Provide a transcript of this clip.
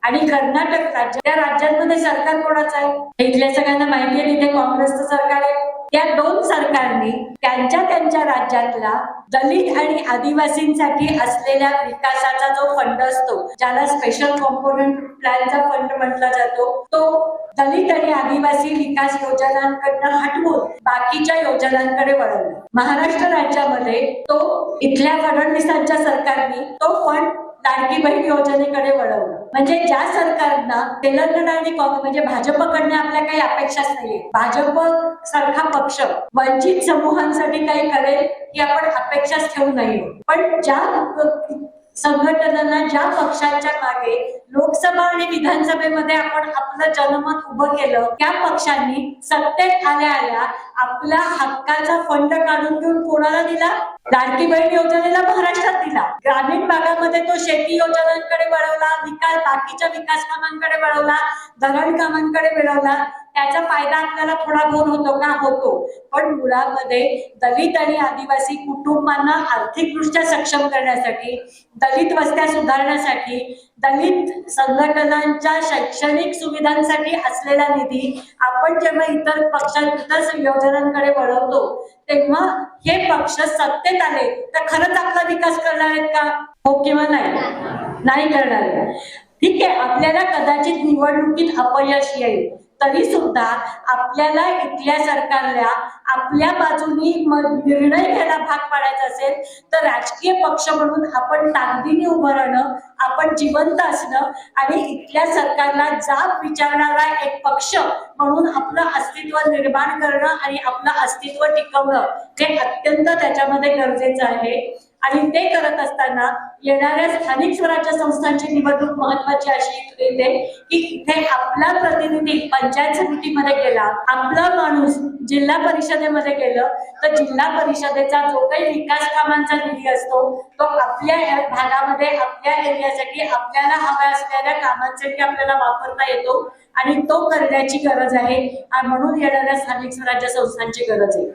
आणि कर्नाटक राज्य, त्या राज्यांमध्ये सरकार कोणाचं आहे इथल्या सगळ्यांना माहिती आहे, तिथे काँग्रेसचं सरकार आहे। या दोन सरकारने त्यांच्या त्यांच्या राज्यातला दलित आणि आदिवासींसाठी असलेल्या विकासाचा जो फंड असतो, ज्याला स्पेशल कॉम्पोनंट प्लॅनचा फंड म्हटला जातो, तो दलित आणि आदिवासी विकास योजनांकडनं हटवून बाकीच्या योजनांकडे वळवला। महाराष्ट्र राज्यामध्ये तो इथल्या फडणवीसांच्या सरकारने तो फंड लाडकी बहीण योजनेकडे वळवलं। म्हणजे ज्या सरकारनं तेलंगणा आणि काँग्रेस म्हणजे भाजपकडनं आपल्या काही अपेक्षाच नाहीये, भाजप सारखा पक्ष वंचित समूहांसाठी काही करेल ही आपण अपेक्षाच ठेवू नये। पण ज्या संघटनांना, ज्या पक्षांच्या मागे लोकसभा आणि विधानसभेमध्ये आपण आपलं जनमत उभं केलं, त्या पक्षांनी सत्तेत आल्या आल्या आपला हक्काचा फंड काढून घेऊन कोणाला दिला? लाडकी बहीण योजनेला महाराष्ट्रात दिला। ग्रामीण भागामध्ये तो शेती योजनांकडे वळवला, बाकीच्या विकास कामांकडे वळवला, धरण कामांकडे वळवला। त्याचा फायदा आपल्याला थोडा बहुत होतो का? होतो, पण मुळामध्ये दलित आणि आदिवासी कुटुंबांना आर्थिकदृष्ट्या सक्षम करण्यासाठी, दलित वस्त्या सुधारण्यासाठी, दलित संघटनांच्या शैक्षणिक सुविधांसाठी असलेला निधी आपण जेव्हा इतर पक्षांच्या योजनांकडे वळवतो, तेव्हा हे पक्ष सत्तेत आले तर खरंच आपला विकास करणार आहेत का? हो किंवा नाही? नाही करणार आहे। ठीक आहे, आपल्याला कदाचित निवडणुकीत अपयश येईल, तरी सुद्धा आपल्याला इथल्या सरकारला आपल्या बाजूनी निर्णय घ्यायला भाग पाडायचा असेल तर राजकीय पक्ष म्हणून आपण ताकदीने उभं राहणं, आपण जिवंत असणं आणि इथल्या सरकारला जाब विचारणारा एक पक्ष म्हणून आपलं अस्तित्व निर्माण करणं आणि आपलं अस्तित्व टिकवणं हे अत्यंत त्याच्यामध्ये गरजेचं आहे। आणि ते करत असताना येणाऱ्या स्थानिक स्वराज्य संस्थांची निवडणूक महत्वाची अशी येते की इथे आपला प्रतिनिधी पंचायत समितीमध्ये गेला, आपला माणूस जिल्हा परिषदेमध्ये गेलं तर जिल्हा परिषदेचा जो काही विकास कामांचा निधी असतो तो आपल्या भागामध्ये, आपल्या एरियासाठी, आपल्याला हव्या असलेल्या कामांसाठी आपल्याला वापरता येतो आणि तो करण्याची गरज आहे। म्हणून येणाऱ्या स्थानिक स्वराज्य संस्थांची गरज आहे।